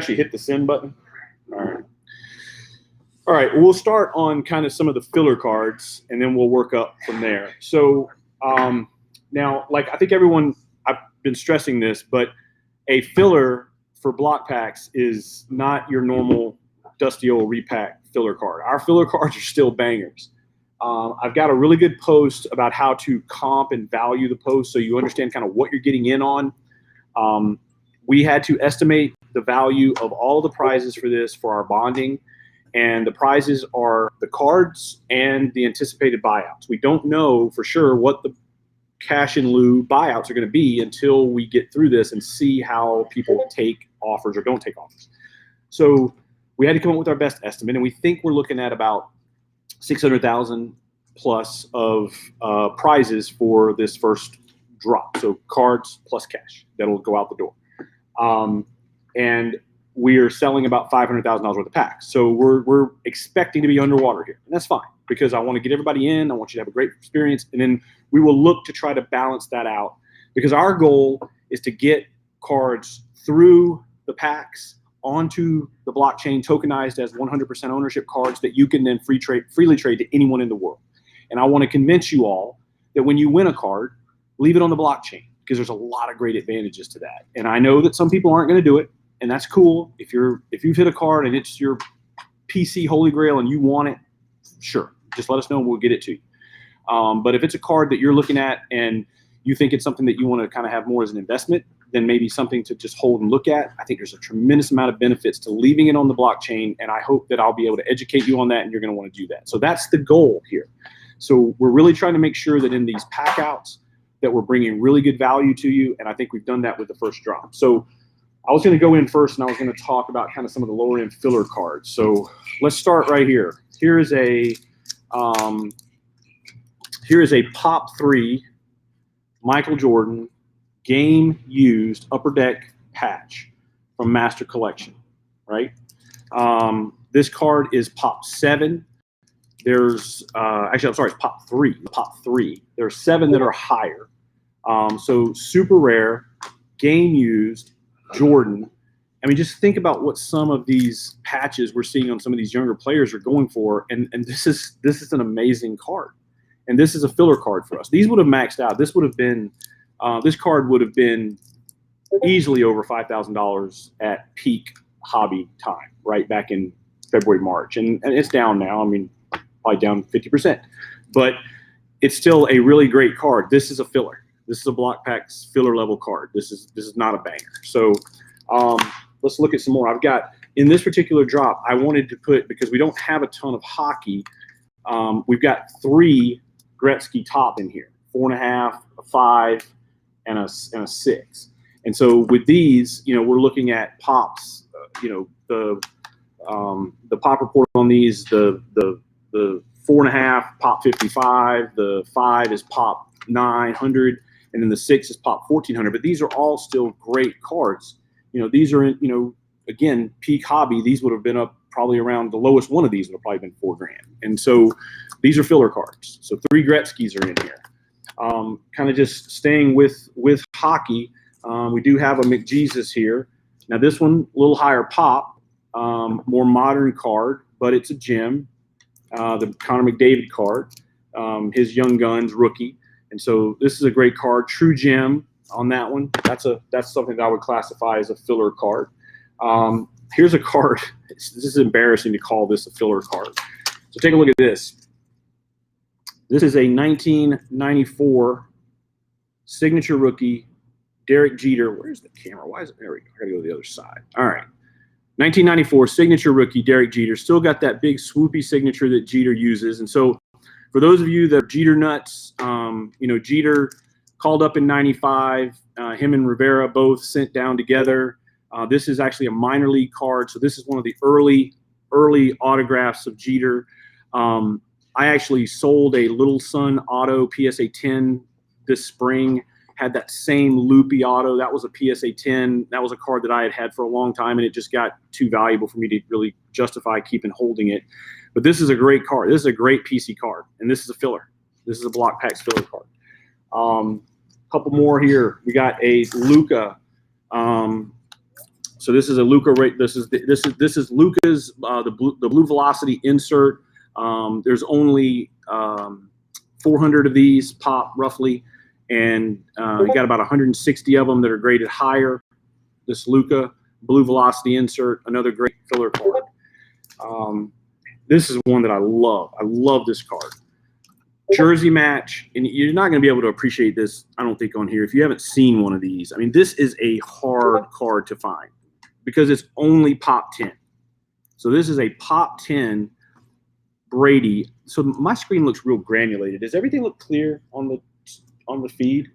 actually hit the send button. All right, we'll start on kind of some of the filler cards, and then we'll work up from there. So now, like I think everyone, I've been stressing this, but a filler for block packs is not your normal dusty old repack filler card. Our filler cards are still bangers. I've got a really good post about how to comp and value the post so you understand kind of what you're getting in on. We had to estimate the value of all the prizes for this for our bonding, and the prizes are the cards and the anticipated buyouts. We don't know for sure what the cash in lieu buyouts are going to be until we get through this and see how people take offers or don't take offers. So we had to come up with our best estimate, and we think we're looking at about 600,000 plus of prizes for this first drop. So cards plus cash that'll go out the door. And we are selling about $500,000 worth of packs. So we're expecting to be underwater here. And that's fine because I want to get everybody in. I want you to have a great experience. And then we will look to try to balance that out because our goal is to get cards through the packs onto the blockchain tokenized as 100% ownership cards that you can then freely trade to anyone in the world. And I want to convince you all that when you win a card, leave it on the blockchain because there's a lot of great advantages to that. And I know that some people aren't going to do it. And that's cool. If you've hit a card and it's your PC holy grail and you want it, sure, just let us know and we'll get it to you. But if it's a card that you're looking at and you think it's something that you want to kind of have more as an investment, then maybe something to just hold and look at. I think there's a tremendous amount of benefits to leaving it on the blockchain, and I hope that I'll be able to educate you on that, and you're going to want to do that. So that's the goal here. So we're really trying to make sure that in these pack outs that we're bringing really good value to you, and I think we've done that with the first drop. So I was going to go in first, and I was going to talk about kind of some of the lower end filler cards. So let's start right here. Here is a Pop 3 Michael Jordan game used upper deck patch from Master Collection, right? This card is Pop 7. There's actually, I'm sorry, it's Pop 3. Pop 3. There are 7 that are higher. So super rare, game used. Jordan. I mean, just think about what some of these patches we're seeing on some of these younger players are going for, and this is an amazing card, and this is a filler card for us. These would have maxed out. This would have been this card would have been easily over $5,000 at peak hobby time, right back in February, March, and it's down now. I mean, probably down 50%, but it's still a really great card. This is a filler. This is a block packs filler level card. This is not a banger. So let's look at some more. I've got in this particular drop, I wanted to put, because we don't have a ton of hockey, we've got 3 Gretzky top in here, 4.5, a 5, and a 6. And so with these, you know, we're looking at pops. You know, the pop report on these, the 4.5 pop 55, the 5 is pop 900. And then the 6 is pop 1400, but these are all still great cards. You know, these are, you know, again, peak hobby. These would have been up probably around, the lowest one of these would have probably been $4 grand. And so these are filler cards. So 3 Gretzky's are in here. Kind of just staying with hockey. We do have a McJesus here. Now this one, a little higher pop, more modern card, but it's a gem. The Connor McDavid card, his Young Guns rookie. And so this is a great card, true gem on that one. That's something that I would classify as a filler card. Here's a card. This is embarrassing to call this a filler card. So take a look at this. This is a 1994 signature rookie, Derek Jeter. Where's the camera? Why is it? There we go. I gotta go to the other side. All right. 1994 signature rookie, Derek Jeter. Still got that big swoopy signature that Jeter uses. And so for those of you that are Jeter nuts, you know, Jeter called up in 95. Him and Rivera both sent down together. This is actually a minor league card. So this is one of the early autographs of Jeter. I actually sold a Little Sun auto PSA 10 this spring. Had that same loopy auto. That was a PSA 10. That was a card that I had had for a long time, and it just got too valuable for me to really justify keeping holding it. But this is a great card. This is a great PC card, and this is a filler. This is a block packs filler card. Couple more here. We got a Luka So this is a Luka. This is Luka's the blue velocity insert. There's only 400 of these pop roughly, and you got about 160 of them that are graded higher. This Luka blue velocity insert, another great filler card. This is one that I love. I love this card. Jersey match, and you're not going to be able to appreciate this, I don't think, on here if you haven't seen one of these. I mean, this is a hard card to find because it's only pop 10. So this is a pop 10 Brady. So my screen looks real granulated. Does everything look clear on the feed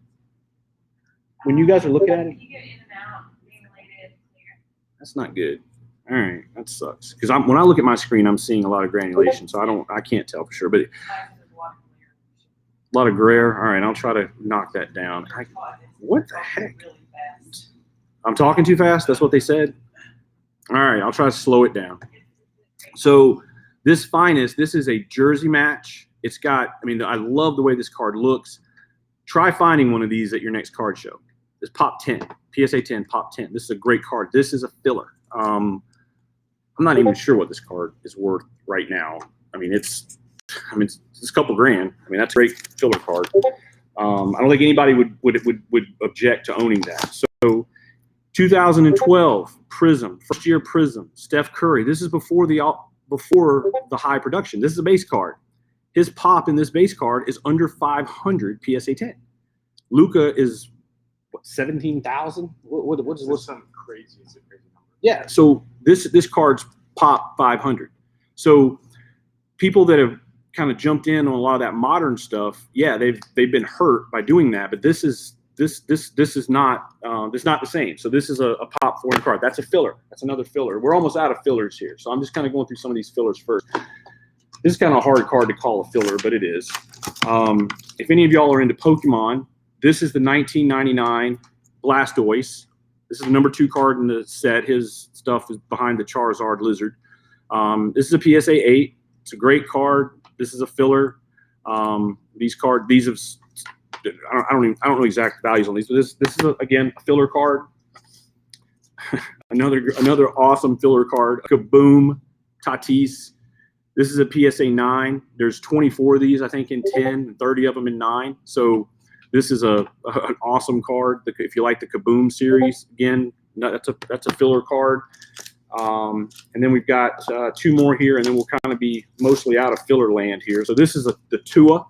when you guys are looking at it? You get in and out, granulated, clear. That's not good. All right, that sucks. Because when I look at my screen, I'm seeing a lot of granulation, so I can't tell for sure. But a lot of glare. All right, I'll try to knock that down. What the heck? I'm talking too fast? That's what they said? All right, I'll try to slow it down. So this Finest, this is a jersey match. It's got, I mean, I love the way this card looks. Try finding one of these at your next card show. It's pop 10, PSA 10, pop 10. This is a great card. This is a filler. I'm not even sure what this card is worth right now. I mean, it's a couple grand. I mean, that's a great filler card. I don't think anybody would object to owning that. So 2012 Prism, first year Prism, Steph Curry. This is before the high production. This is a base card. His pop in this base card is under 500 PSA 10. Luka is what, 17,000? What's something crazy? It's a crazy number. Yeah. So this card's pop 500. So people that have kind of jumped in on a lot of that modern stuff, yeah, they've been hurt by doing that. But this is not the same. So this is a pop foreign card. That's a filler. That's another filler. We're almost out of fillers here. So I'm just kind of going through some of these fillers first. This is kind of a hard card to call a filler, but it is. If any of y'all are into Pokemon, this is the 1999 Blastoise. This is the number 2 card in the set. His stuff is behind the Charizard lizard. This is a PSA 8. It's a great card. This is a filler. These have, I don't know exact values on these, but this is again a filler card. another awesome filler card. Kaboom Tatis. This is a PSA 9. There's 24 of these, I think, in 10, 30 of them in 9. So this is an awesome card. If you like the Kaboom series, again, that's a filler card. And then we've got 2 more here, and then we'll kind of be mostly out of filler land here. So this is the Tua,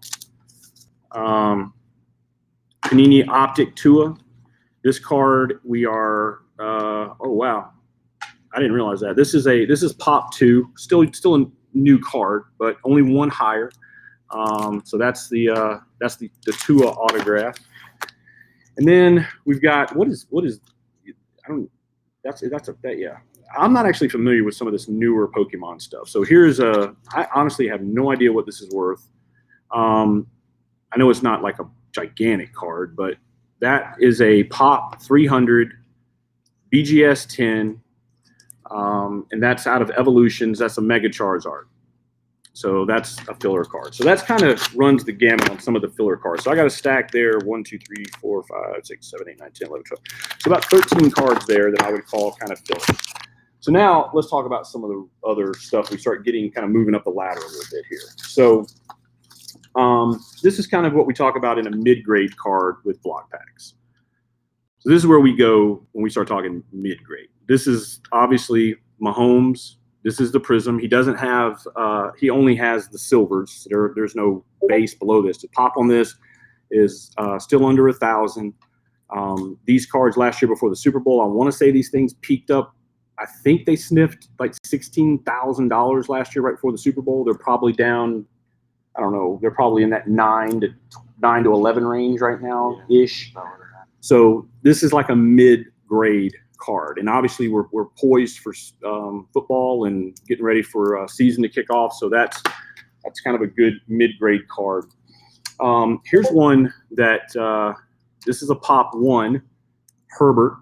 Panini Optic Tua. This card we are. Oh wow, I didn't realize that. This is pop 2, still a new card, but only 1 higher. So that's the Tua autograph. And then we've got yeah. I'm not actually familiar with some of this newer Pokemon stuff. So I honestly have no idea what this is worth. I know it's not like a gigantic card, but that is a pop 300 BGS 10. And that's out of Evolutions. That's a Mega Charizard. So that's a filler card. So that's kind of runs the gamut on some of the filler cards. So I got a stack there, 1, 2, 3, 4, 5, 6, 7, 8, 9, 10, 11, 12. So about 13 cards there that I would call kind of filler. So now let's talk about some of the other stuff. We start getting kind of moving up the ladder a little bit here. So this is kind of what we talk about in a mid-grade card with block packs. So this is where we go when we start talking mid-grade. This is obviously Mahomes. This is the Prism. He doesn't have, he only has the silvers. There's no base below this. The pop on this is still under 1,000. These cards last year before the Super Bowl, I want to say these things peaked up. I think they sniffed like $16,000 last year right before the Super Bowl. They're probably down, I don't know, they're probably in that 9 to 11 range right now ish. So this is like a mid-grade card, and obviously we're poised for football and getting ready for season to kick off. So that's kind of a good mid-grade card. Here's one that this is a pop 1 Herbert.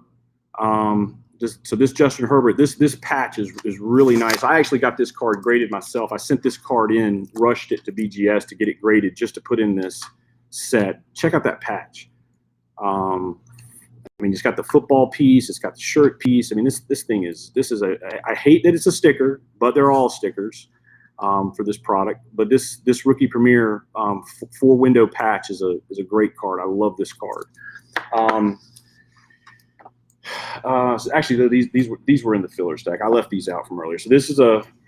So this Justin Herbert, this patch is really nice. I actually got this card graded myself. I sent this card in, rushed it to BGS to get it graded just to put in this set. Check out that patch. I mean, it's got the football piece, it's got the shirt piece. I mean, I hate that it's a sticker, but they're all stickers for this product. But this Rookie Premier 4-window patch is a great card. I love this card. So actually, these were in the filler stack. I left these out from earlier. So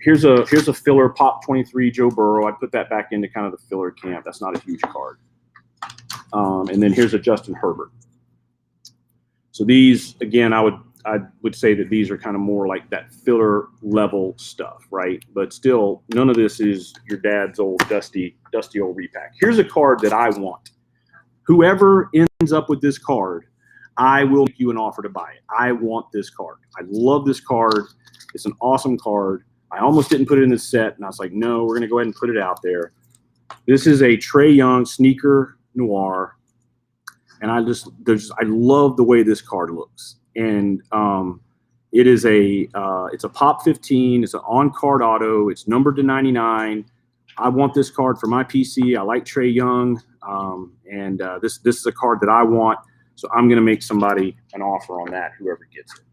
here's a filler Pop 23 Joe Burrow. I put that back into kind of the filler camp. That's not a huge card. And then here's a Justin Herbert. So these, again, I would say that these are kind of more like that filler level stuff, right? But still, none of this is your dad's old dusty old repack. Here's a card that I want. Whoever ends up with this card, I will make you an offer to buy it. I want this card. I love this card. It's an awesome card. I almost didn't put it in the set, and I was like, no, we're going to go ahead and put it out there. This is a Trae Young sneaker noir. And I love the way this card looks. And it's a Pop 15. It's an on-card auto. It's numbered to 99. I want this card for my PC. I like Trae Young. And this is a card that I want. So I'm going to make somebody an offer on that, whoever gets it.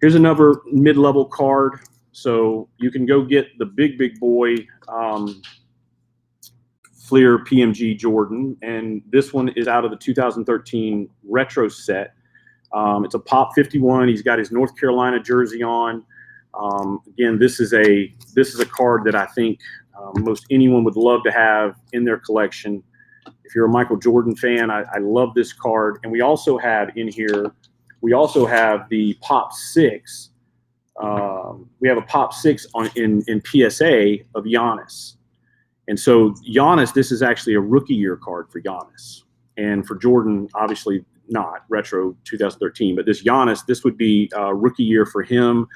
Here's another mid-level card. So you can go get the big boy Fleer PMG Jordan, and this one is out of the 2013 retro set. It's a Pop 51. He's got his North Carolina jersey on. Again, this is a card that I think most anyone would love to have in their collection. If you're a Michael Jordan fan, I love this card. And we also have in here, the Pop 6. We have a Pop 6 in PSA of Giannis. And so Giannis, this is actually a rookie year card for Giannis. And for Jordan, obviously not, retro 2013. But this Giannis, this would be a rookie year for him.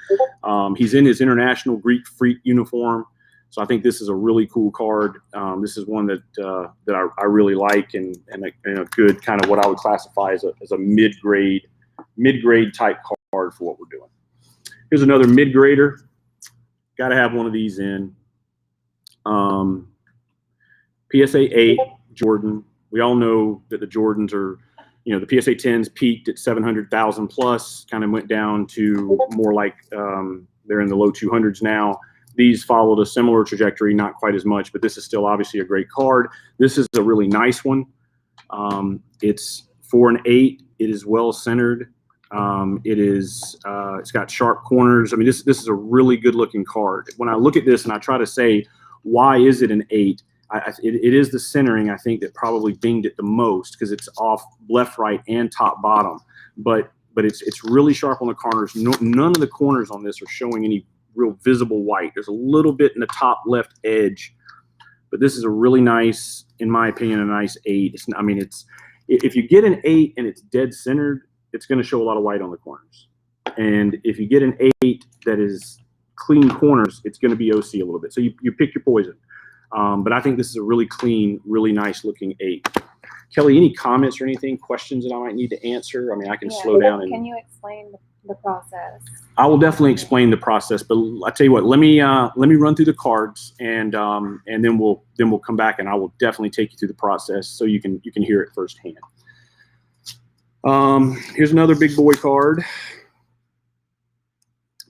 He's in his international Greek Freak uniform. So I think this is a really cool card. This is one that I really like and a good kind of what I would classify as a mid-grade type card for what we're doing. Here's another mid-grader. Got to have one of these in. PSA 8 Jordan. We all know that the Jordans are, the PSA 10s peaked at 700,000 plus, kind of went down to more like they're in the low 200s now. These followed a similar trajectory, not quite as much, but this is still obviously a great card. This is a really nice one. It's 4 and 8. It is well centered. It's got sharp corners. I mean, this is a really good looking card. When I look at this and I try to say, why is it an 8? It is the centering, I think, that probably dinged it the most because it's off left, right, and top, bottom. But it's really sharp on the corners. None of the corners on this are showing any real visible white. There's a little bit in the top left edge, but this is a really nice, in my opinion, a nice 8. If you get an 8 and it's dead centered, it's going to show a lot of white on the corners. And if you get an 8 that is clean corners, it's going to be OC a little bit. So you pick your poison. But I think this is a really clean, really nice looking 8. Kelly, any comments or anything, questions that I might need to answer? I mean, I can slow down. Can you explain the process? I will definitely explain the process, but I tell you what, let me run through the cards and then we'll come back and I will definitely take you through the process so you can hear it firsthand. Here's another big boy card.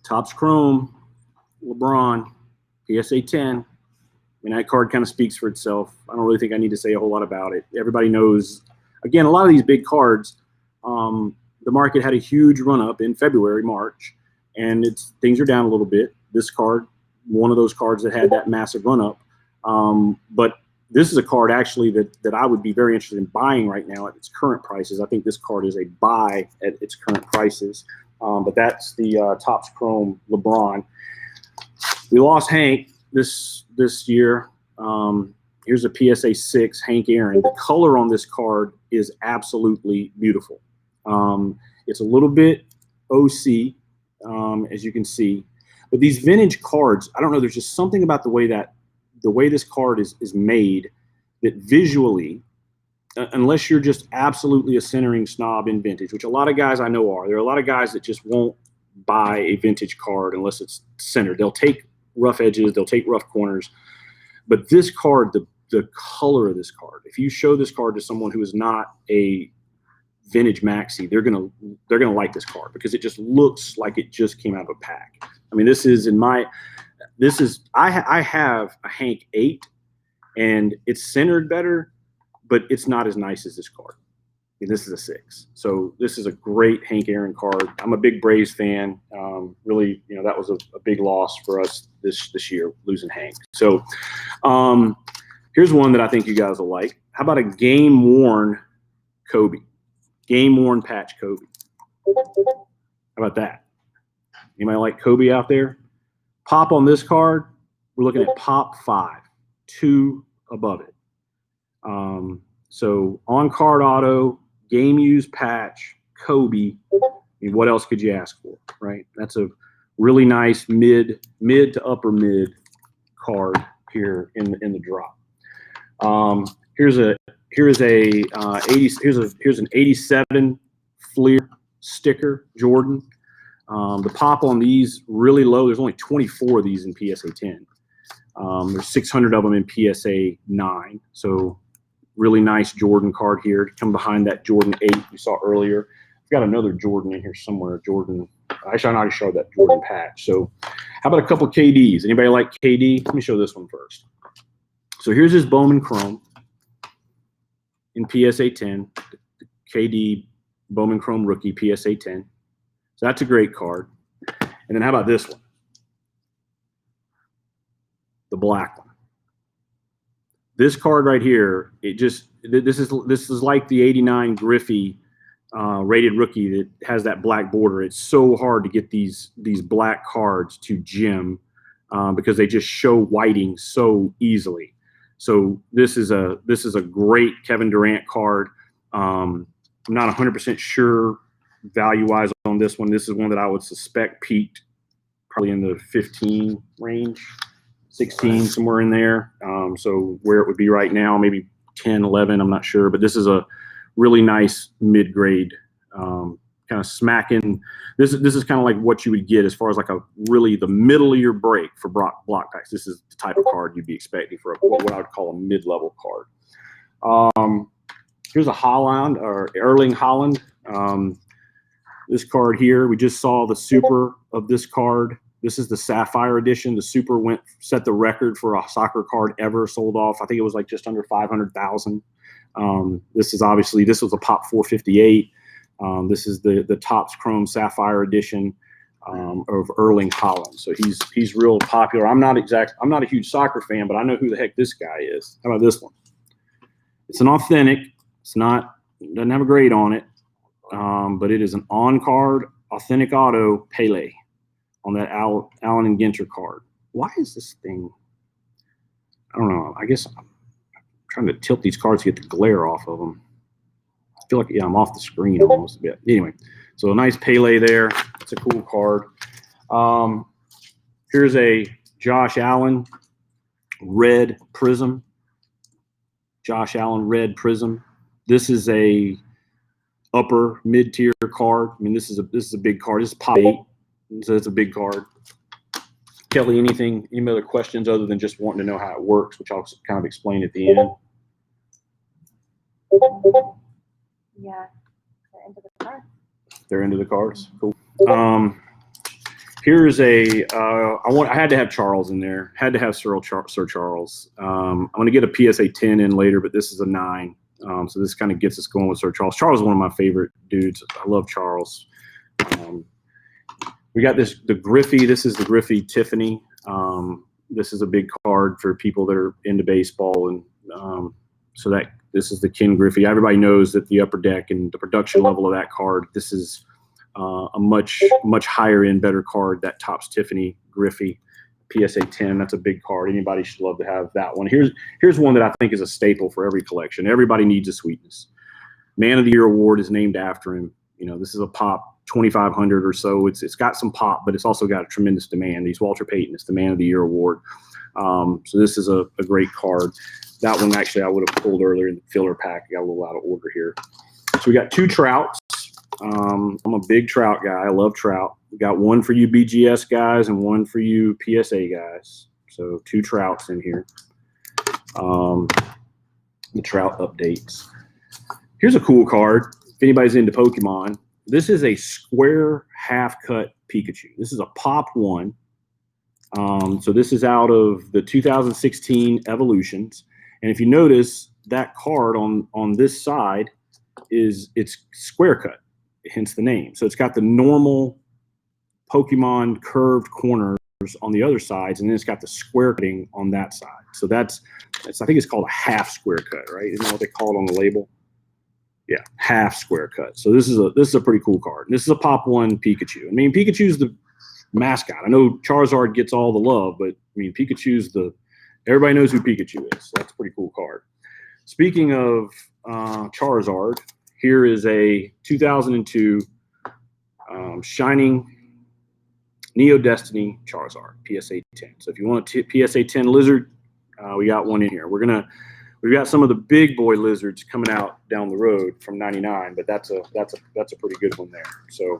Topps Chrome, LeBron, PSA 10. I mean, that card kind of speaks for itself. I don't really think I need to say a whole lot about it. Everybody knows, again, a lot of these big cards, the market had a huge run-up in February, March, and things are down a little bit. This card, one of those cards that had that massive run-up. But this is a card, actually, that I would be very interested in buying right now at its current prices. I think this card is a buy at its current prices. But that's the Topps Chrome LeBron. We lost Hank this year. Here's a PSA 6 Hank Aaron. The color on this card is absolutely beautiful. It's a little bit OC, as you can see. But these vintage cards, I don't know, there's just something about the way this card is made that visually, unless you're just absolutely a centering snob in vintage, which a lot of guys I know are. There are a lot of guys that just won't buy a vintage card unless it's centered. They'll take rough edges, they'll take rough corners. But this card, the color of this card, if you show this card to someone who is not a vintage maxi, they're gonna like this card because it just looks like it just came out of a pack. I mean, I have a Hank 8, and it's centered better, but it's not as nice as this card. And this is a 6. So this is a great Hank Aaron card. I'm a big Braves fan. Really, that was a big loss for us this year, losing Hank. So here's one that I think you guys will like. How about a game-worn Kobe? Game-worn patch Kobe. How about that? Anybody like Kobe out there? Pop on this card, we're looking at pop 5, 2 above it. So on card auto, game used patch, Kobe. I mean, what else could you ask for, right? That's a really nice mid to upper mid card here in the drop. Here's an 87 Fleer sticker Jordan. The pop on these really low. There's only 24 of these in PSA 10. There's 600 of them in PSA 9. So really nice Jordan card here to come behind that Jordan 8 we saw earlier. I've got another Jordan in here somewhere. Jordan. Actually, I already showed that Jordan patch. So how about a couple KDs? Anybody like KD? Let me show this one first. So here's his Bowman Chrome in PSA 10. The KD Bowman Chrome rookie PSA 10. So that's a great card. And then how about this one? The black one. This card right here, this is like the 89 Griffey rated rookie that has that black border. It's so hard to get these black cards to gem because they just show whiting so easily. So this is a great Kevin Durant card. I'm not 100% sure value-wise on this one. This is one that I would suspect peaked probably in the 15 range, 16, somewhere in there. So where it would be right now, maybe 10, 11, I'm not sure. But this is a really nice mid-grade kind of smacking. This is kind of like what you would get as far as like the middle of your break for block packs. This is the type of card you'd be expecting for what I would call a mid-level card. Here's a Holland or Erling Holland. This card here, we just saw the super of this card. This is the Sapphire edition. The super set the record for a soccer card ever sold off. I think it was like just under 500,000. This was a pop 458. This is the Topps Chrome Sapphire edition of Erling Holland. So he's real popular. I'm not a huge soccer fan, but I know who the heck this guy is. How about this one? It's an authentic. Doesn't have a grade on it, but it is an on-card authentic auto Pele on that Allen and Ginter card. Why is this thing? I don't know. I guess I'm trying to tilt these cards to get the glare off of them. I feel like, I'm off the screen almost a bit. Anyway, so a nice Pele there. It's a cool card. Here's a Josh Allen red prism. Josh Allen red prism. This is a upper mid-tier card. I mean, this is a big card. This is pop 8, so it's a big card. Kelly, any other questions other than just wanting to know how it works, which I'll kind of explain at the end? Yeah, they're into the cards. They're into the cards. Cool. Here's I had to have Charles in there. Had to have Sir Charles. I'm going to get a PSA 10 in later, but this is a 9. So this kind of gets us going with Sir Charles. Charles is one of my favorite dudes. I love Charles. We got the Griffey. This is the Griffey Tiffany. This is a big card for people that are into baseball, and so that this is the Ken Griffey. Everybody knows that the upper deck and the production level of that card. This is a much higher end, better card. That Topps Tiffany Griffey PSA 10. That's a big card. Anybody should love to have that one. Here's one that I think is a staple for every collection. Everybody needs a Sweetness. Man of the Year award is named after him. This is a pop 2,500 or so. It's got some pop, but it's also got a tremendous demand. He's Walter Payton. It's the Man of the Year award. So this is a great card. That one actually I would have pulled earlier in the filler pack. I got a little out of order here. So we got 2 Trouts. I'm a big Trout guy. I love Trout. We got one for you BGS guys and one for you PSA guys. So 2 Trouts in here. The Trout updates. Here's a cool card. if anybody's into Pokemon, this is a square half-cut Pikachu. This is a Pop 1. So this is out of the 2016 Evolutions. And if you notice, that card on this side it's square cut, hence the name. So it's got the normal Pokemon curved corners on the other sides, and then it's got the square cutting on that side. So that's I think it's called a half square cut, right? Isn't that what they call it on the label? Yeah, half square cut. So this is a pretty cool card. And this is a Pop 1 Pikachu. I mean, Pikachu's the mascot. I know Charizard gets all the love, but I mean, everybody knows who Pikachu is. So that's a pretty cool card. Speaking of Charizard, here is a 2002 Shining Neo Destiny Charizard, PSA 10. So if you want a PSA 10 lizard, we got one in here. We've got some of the big boy lizards coming out down the road from 99, but that's a pretty good one there. So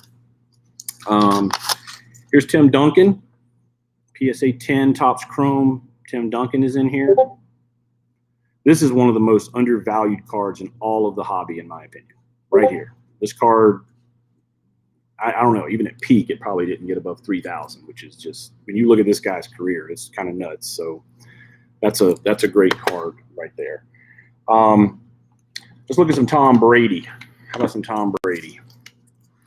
here's Tim Duncan, PSA 10 Topps Chrome. Tim Duncan is in here. This is one of the most undervalued cards in all of the hobby, in my opinion, right here. This card, I don't know, even at peak, it probably didn't get above 3,000, which is just, when you look at this guy's career, it's kind of nuts. So that's a great card right there. Let's look at some Tom Brady. How about some Tom Brady?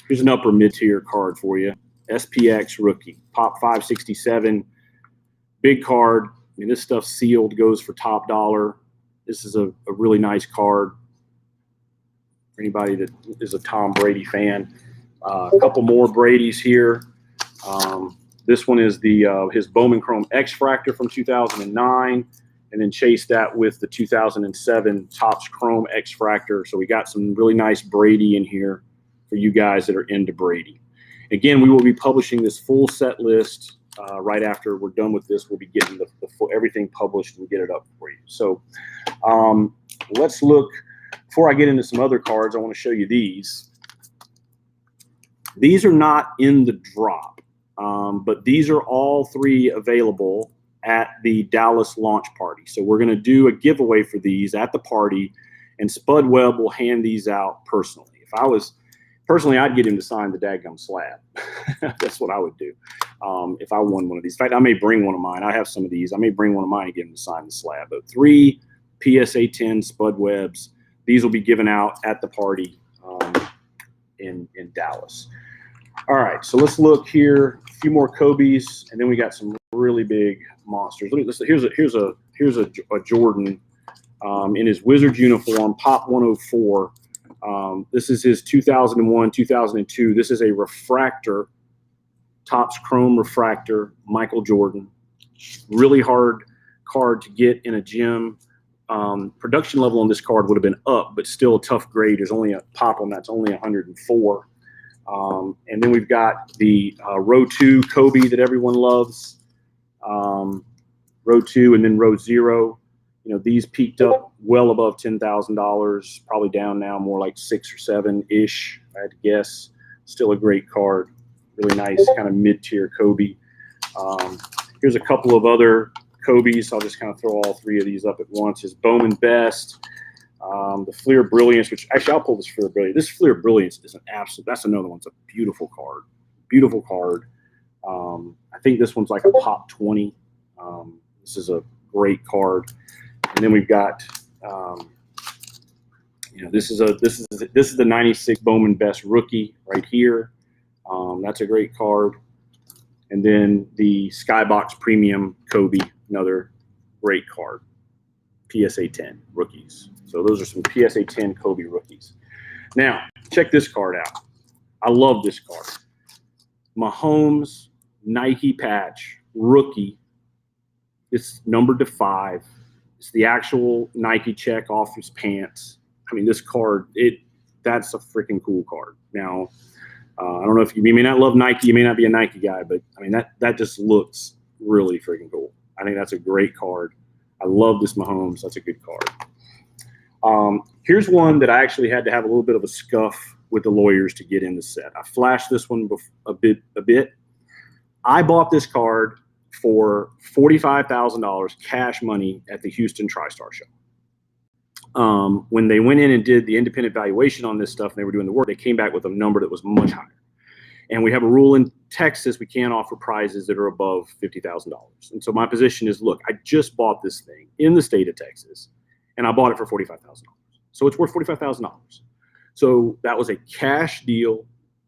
Here's an upper mid-tier card for you. SPX rookie, Pop 567, big card. I mean, this stuff's sealed, goes for top dollar. This is a really nice card for anybody that is a Tom Brady fan. A couple more Bradys here. This one is his Bowman Chrome X-Fractor from 2009, and then chase that with the 2007 Topps Chrome X-Fractor. So we got some really nice Brady in here for you guys that are into Brady. Again, we will be publishing this full set list right after we're done with this. We'll be getting the full, everything published and get it up for you. So let's look. Before I get into some other cards, I want to show you these. These are not in the drop, but these are all three available at the Dallas launch party. So we're going to do a giveaway for these at the party, and Spud Webb will hand these out personally. If I was personally, I'd get him to sign the dadgum slab. That's what I would do if I won one of these. In fact, I may bring one of mine. I have some of these. I may bring one of mine and get him to sign the slab. But 3 PSA 10 Spud Webbs. These will be given out at the party in Dallas. All right, so let's look here. A few more Kobe's, and then we got some really big monsters. Here's a Jordan in his Wizards uniform, Pop 104. This is his 2001, 2002. This is a refractor, Topps Chrome refractor, Michael Jordan. Really hard card to get in a gym. Production level on this card would have been up, but still a tough grade. There's only a pop on that's only 104. And then we've got the row 2 Kobe that everyone loves. Row 2 and then row 0. You know, these peaked up well above $10,000, probably down now more like 6 or 7-ish, I had to guess. Still a great card. Really nice kind of mid-tier Kobe. Here's a couple of other Kobe's. I'll just kind of throw all 3 of these up at once. His Bowman Best, the Fleer Brilliance, which actually I'll pull this Fleer Brilliance. This Fleer Brilliance is an absolute, that's another one. It's a beautiful card. Beautiful card. I think this one's like a Pop 20. This is a great card. And then we've got, this is the 96 Bowman Best rookie right here. That's a great card. And then the Skybox Premium Kobe, another great card. PSA 10 rookies. So those are some PSA 10 Kobe rookies. Now, check this card out. I love this card. Mahomes Nike patch rookie. It's numbered to 5. It's the actual Nike check off his pants. I mean, this card, that's a freaking cool card. Now, I don't know if you may not love Nike, you may not be a Nike guy, but I mean, that just looks really freaking cool. I think that's a great card. I love this Mahomes. That's a good card. Here's one that I actually had to have a little bit of a scuff with the lawyers to get in the set. I flashed this one a bit. I bought this card for $45,000 cash money at the Houston TriStar show. when they went in and did the independent valuation on this stuff and they were doing the work, they came back with a number that was much higher. And we have a rule in Texas, we can't offer prizes that are above $50,000. And so my position is, look, I just bought this thing in the state of Texas, and I bought it for $45,000. So it's worth $45,000. So that was a cash deal,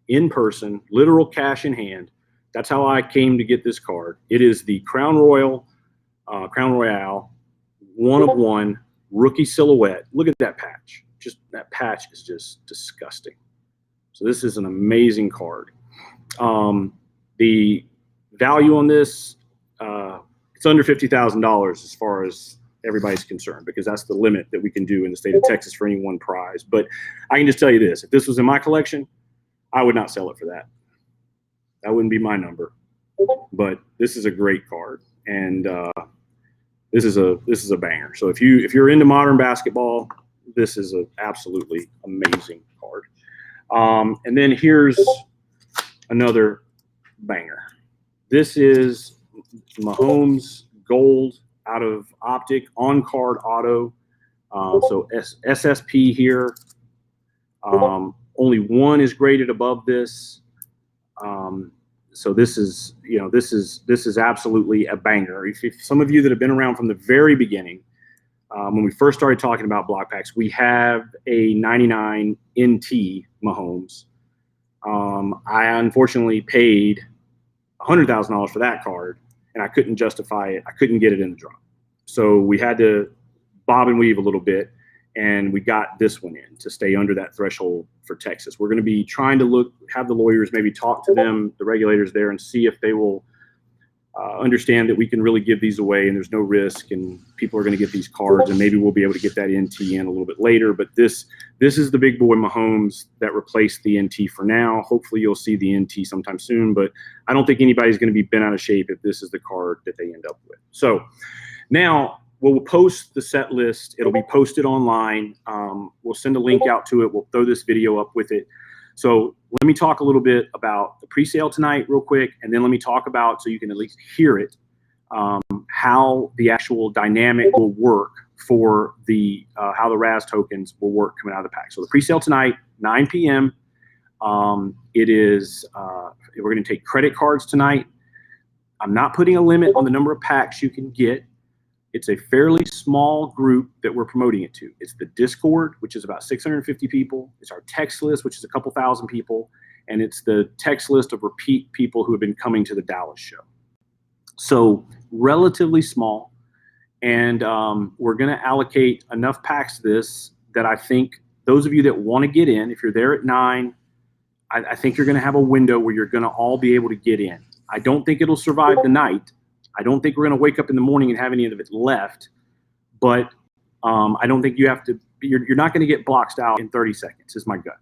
in person, literal cash in hand. That's how I came to get this card. It is the Crown Royale, 1 of 1, rookie silhouette. Look at that patch. Just that patch is just disgusting. So this is an amazing card. The value on this, it's under $50,000 as far as everybody's concerned, because that's the limit that we can do in the state of Texas for any one prize. But I can just tell you this: if this was in my collection, I would not sell it for that. That wouldn't be my number. But this is a great card, and this is a banger. So if you're into modern basketball, this is an absolutely amazing card. And then here's another banger. This is Mahomes Gold out of Optic on-card auto. So SSP here. Only one is graded above this. So this is absolutely a banger. If some of you that have been around from the very beginning, when we first started talking about block packs, we have a 99 NT Mahomes. I unfortunately paid $100,000 for that card, and I couldn't justify it. I couldn't get it in the drop. So we had to bob and weave a little bit, and we got this one in to stay under that threshold for Texas. We're going to be trying to have the lawyers maybe talk to them, the regulators there, and see if they will understand that we can really give these away and there's no risk, and people are going to get these cards, and maybe we'll be able to get that NT in a little bit later. But this is the big boy Mahomes that replaced the NT for now. Hopefully you'll see the NT sometime soon, but I don't think anybody's going to be bent out of shape if this is the card that they end up with. So now we'll post the set list. It'll be posted online. We'll send a link out to it. We'll throw this video up with it. So let me talk a little bit about the pre-sale tonight real quick, and then let me talk about, so you can at least hear it, how the actual dynamic will work for the how the RAS tokens will work coming out of the pack. So the pre-sale tonight, 9 p.m. It is we're going to take credit cards tonight. I'm not putting a limit on the number of packs you can get. It's a fairly small group that we're promoting it to. It's the Discord, which is about 650 people. It's our text list, which is a couple thousand people. And it's the text list of repeat people who have been coming to the Dallas show. So relatively small. And we're going to allocate enough packs to this that I think those of you that want to get in, if you're there at 9, I think you're going to have a window where you're going to all be able to get in. I don't think it'll survive the night. I don't think we're going to wake up in the morning and have any of it left, but I don't think you have to. You're not going to get blocked out in 30 seconds. Is my gut.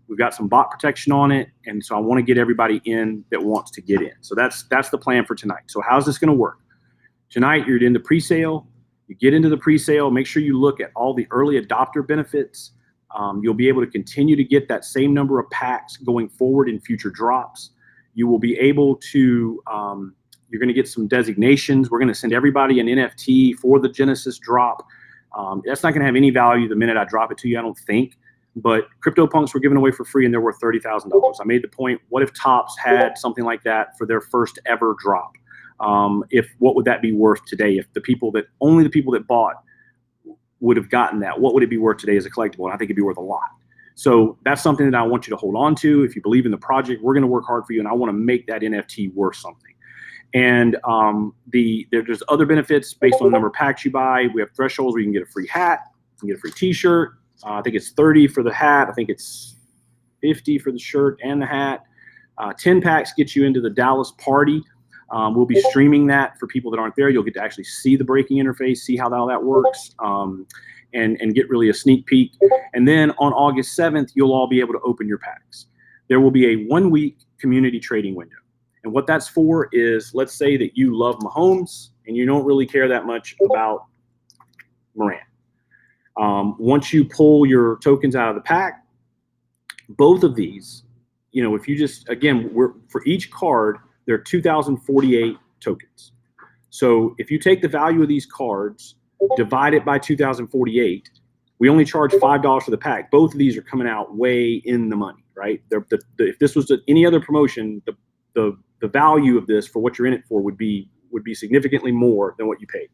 We've got some bot protection on it, and so I want to get everybody in that wants to get in. So that's the plan for tonight. So how's this going to work? Tonight you're in the pre-sale. You get into the pre-sale. Make sure you look at all the early adopter benefits. You'll be able to continue to get that same number of packs going forward in future drops. You will be able to. You're going to get some designations. We're going to send everybody an NFT for the Genesis drop. That's not going to have any value the minute I drop it to you, I don't think. But CryptoPunks were given away for free, and they're worth $30,000. I made the point, what if Topps had something like that for their first ever drop? What would that be worth today? If only the people that bought would have gotten that, what would it be worth today as a collectible? And I think it'd be worth a lot. So that's something that I want you to hold on to. If you believe in the project, we're going to work hard for you, and I want to make that NFT worth something. And there's other benefits based on the number of packs you buy. We have thresholds where you can get a free hat, you can get a free T-shirt. I think it's 30 for the hat. I think it's 50 for the shirt and the hat. 10 packs get you into the Dallas party. We'll be streaming that for people that aren't there. You'll get to actually see the breaking interface, see how all that works, and get really a sneak peek. And then on August 7th, you'll all be able to open your packs. There will be a 1-week community trading window. And what that's for is, let's say that you love Mahomes and you don't really care that much about Durant. Once you pull your tokens out of the pack, both of these, if you just, again, for each card, there are 2,048 tokens. So if you take the value of these cards, divide it by 2,048, We only charge $5 for the pack. Both of these are coming out way in the money, right? If this was any other promotion, the value of this for what you're in it for would be significantly more than what you paid.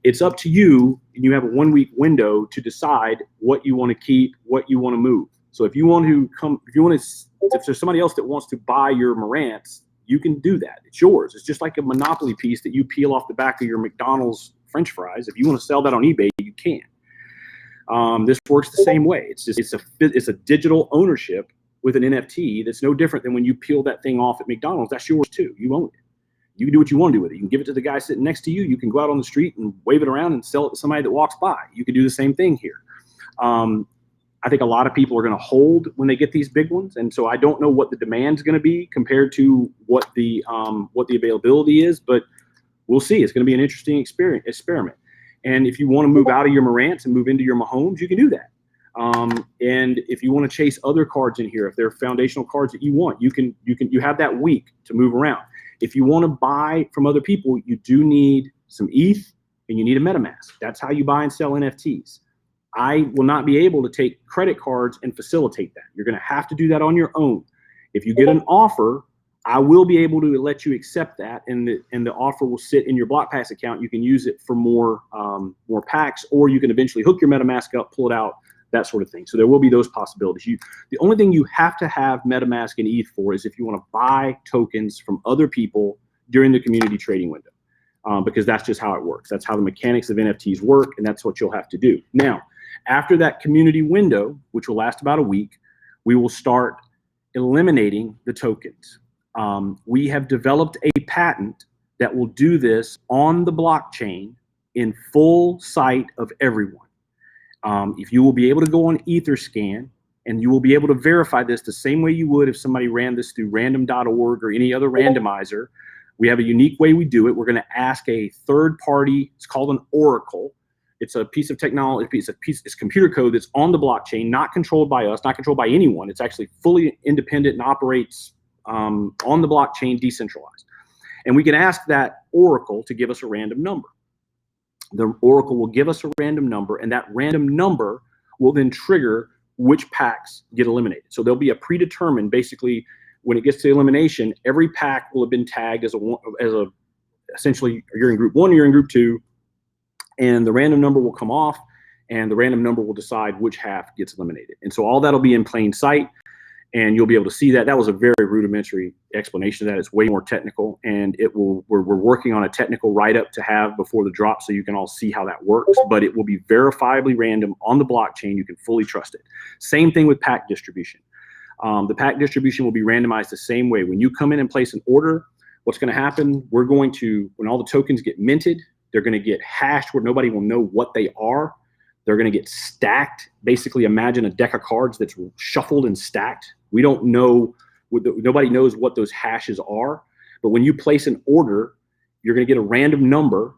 It's up to you, and you have a 1 week window to decide what you want to keep, what you want to move. So if there's somebody else that wants to buy your Marantz, you can do that. It's yours. It's just like a Monopoly piece that you peel off the back of your McDonald's French fries. If you want to sell that on eBay, you can. This works the same way. It's a digital ownership with an NFT that's no different than when you peel that thing off at McDonald's. That's yours too. You own it. You can do what you want to do with it. You can give it to the guy sitting next to you. You can go out on the street and wave it around and sell it to somebody that walks by. You can do the same thing here. I think a lot of people are going to hold when they get these big ones, and so I don't know what the demand's going to be compared to what the availability is, but we'll see. It's going to be an interesting experiment. And if you want to move out of your Marantz and move into your Mahomes, you can do that. And if you want to chase other cards in here, if they're foundational cards that you want, you have that week to move around. If you want to buy from other people, you do need some ETH and you need a MetaMask. That's how you buy and sell NFTs. I will not be able to take credit cards and facilitate that. You're going to have to do that on your own. If you get an offer, I will be able to let you accept that, and the offer will sit in your BlockPass account. You can use it for more packs, or you can eventually hook your MetaMask up, pull it out, that sort of thing. So there will be those possibilities. The only thing you have to have MetaMask and ETH for is if you want to buy tokens from other people during the community trading window, because that's just how it works. That's how the mechanics of NFTs work, and that's what you'll have to do. Now, after that community window, which will last about a week, we will start eliminating the tokens. We have developed a patent that will do this on the blockchain in full sight of everyone. If you will be able to go on Etherscan, and you will be able to verify this the same way you would if somebody ran this through random.org or any other randomizer. We have a unique way we do it. We're going to ask a third party, it's called an oracle. It's a piece of technology, it's computer code that's on the blockchain, not controlled by us, not controlled by anyone. It's actually fully independent and operates on the blockchain, decentralized. And we can ask that oracle to give us a random number. The oracle will give us a random number, and that random number will then trigger which packs get eliminated. So there'll be a predetermined, basically, when it gets to elimination, every pack will have been tagged as essentially, you're in group 1, you're in group 2, and the random number will come off, and the random number will decide which half gets eliminated. And so all that'll be in plain sight, and you'll be able to see that. That was a very rudimentary explanation of that. It's way more technical, and we're working on a technical write-up to have before the drop so you can all see how that works, but it will be verifiably random on the blockchain. You can fully trust it. Same thing with pack distribution. The pack distribution will be randomized the same way. When you come in and place an order, what's going to happen, when all the tokens get minted, they're going to get hashed where nobody will know what they are. They're going to get stacked. Basically, imagine a deck of cards that's shuffled and stacked. We don't know, nobody knows what those hashes are. But when you place an order, you're going to get a random number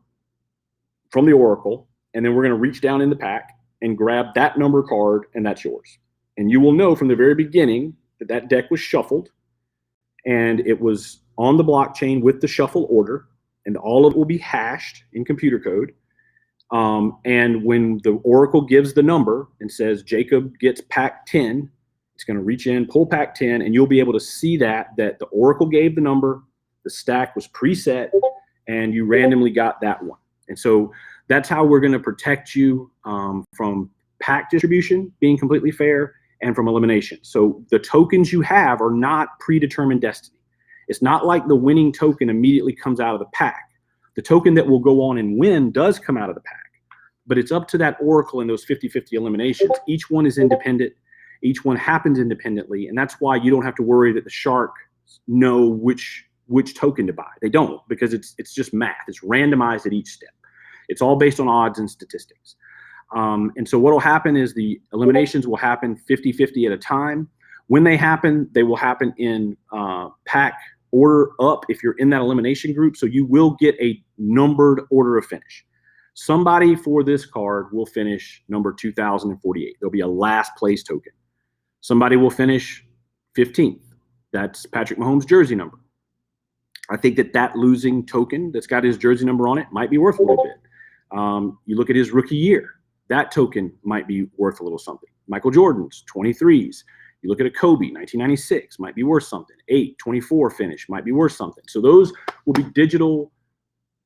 from the oracle, and then we're going to reach down in the pack and grab that number card, and that's yours. And you will know from the very beginning that that deck was shuffled, and it was on the blockchain with the shuffle order, and all of it will be hashed in computer code. And when the oracle gives the number and says Jacob gets pack 10, it's going to reach in, pull pack 10, and you'll be able to see that the oracle gave the number, the stack was preset, and you randomly got that one. And so that's how we're going to protect you from pack distribution being completely fair and from elimination. So the tokens you have are not predetermined destiny. It's not like the winning token immediately comes out of the pack. The token that will go on and win does come out of the pack, but it's up to that oracle in those 50-50 eliminations. Each one is independent. Each one happens independently, and that's why you don't have to worry that the shark know which token to buy. They don't, because it's just math. It's randomized at each step. It's all based on odds and statistics. And so what will happen is the eliminations will happen 50-50 at a time. When they happen, they will happen in pack order up if you're in that elimination group. So you will get a numbered order of finish. Somebody for this card will finish number 2048. There'll be a last place token. Somebody will finish 15th. That's Patrick Mahomes' jersey number. I think that losing token that's got his jersey number on it might be worth a little bit. You look at his rookie year. that token might be worth a little something. Michael Jordan's 23s. You look at a Kobe, 1996, might be worth something. 24 finish might be worth something. So those will be digital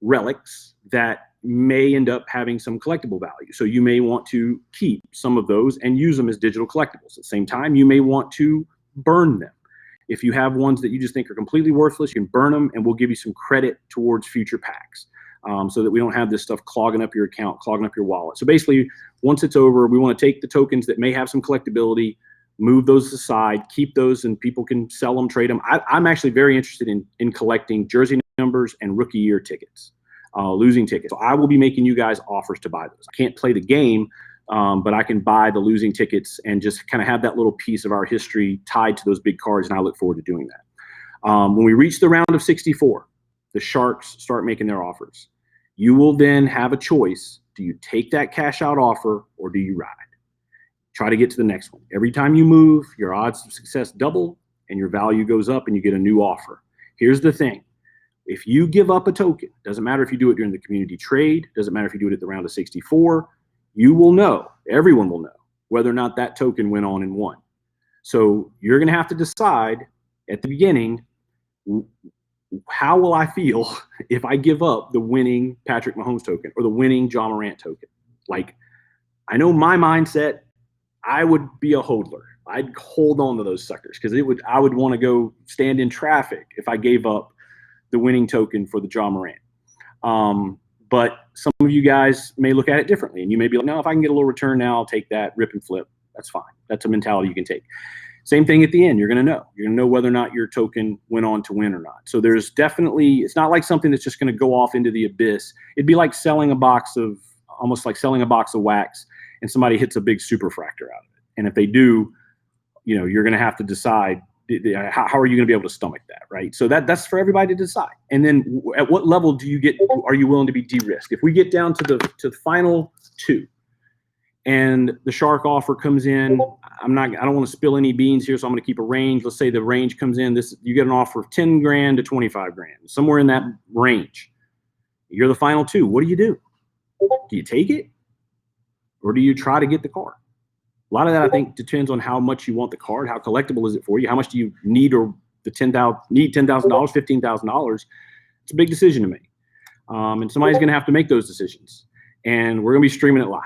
relics that may end up having some collectible value. So you may want to keep some of those and use them as digital collectibles. At the same time, you may want to burn them. If you have ones that you just think are completely worthless, you can burn them, and we'll give you some credit towards future packs, so that we don't have this stuff clogging up your account, clogging up your wallet. So basically, once it's over, we want to take the tokens that may have some collectability, move those aside, keep those, and people can sell them, trade them. I'm actually very interested in collecting jersey numbers and rookie year tickets, losing tickets. So I will be making you guys offers to buy those. I can't play the game, but I can buy the losing tickets and just kind of have that little piece of our history tied to those big cards, and I look forward to doing that. When we reach the round of 64, the Sharks start making their offers. You will then have a choice. Do you take that cash out offer, or do you ride? Try to get to the next one. Every time you move, your odds of success double and your value goes up and you get a new offer. Here's the thing. If you give up a token, doesn't matter if you do it during the community trade, doesn't matter if you do it at the round of 64, you will know, everyone will know, whether or not that token went on and won. So you're going to have to decide at the beginning, how will I feel if I give up the winning Patrick Mahomes token or the winning John Morant token? Like, I know my mindset, I would be a hodler. I'd hold on to those suckers because I would want to go stand in traffic if I gave up the winning token for the John Morant. But some of you guys may look at it differently, and you may be like, no, if I can get a little return now, I'll take that, rip and flip. That's fine. That's a mentality you can take. Same thing at the end. You're going to know. You're going to know whether or not your token went on to win or not. So there's definitely, it's not like something that's just going to go off into the abyss. It'd be like selling almost like selling a box of wax, and somebody hits a big superfractor out of it. And if they do, you're going to have to decide, how are you going to be able to stomach that, right? So that's for everybody to decide. And then at what level are you willing to be de-risked? If we get down to the final two, and the Shark offer comes in, I don't want to spill any beans here, so I'm going to keep a range. Let's say the range comes in, you get an offer of 10 grand to 25 grand, somewhere in that range. You're the final two. What do? Do you take it, or do you try to get the card? A lot of that, I think, depends on how much you want the card, how collectible is it for you, how much do you need, or need $10,000, $15,000. It's a big decision to make, and somebody's going to have to make those decisions. And we're going to be streaming it live,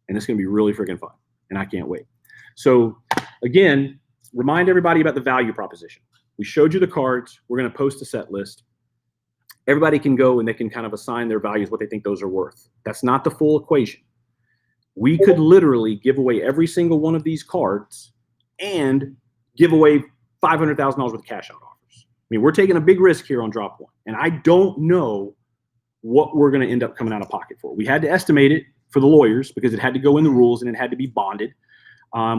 and it's going to be really freaking fun, and I can't wait. So again, remind everybody about the value proposition. We showed you the cards. We're going to post a set list. Everybody can go and they can kind of assign their values, what they think those are worth. That's not the full equation. We could literally give away every single one of these cards and give away $500,000 worth of cash out offers. I mean, we're taking a big risk here on drop one, and I don't know what we're going to end up coming out of pocket for. We had to estimate it for the lawyers because it had to go in the rules and it had to be bonded.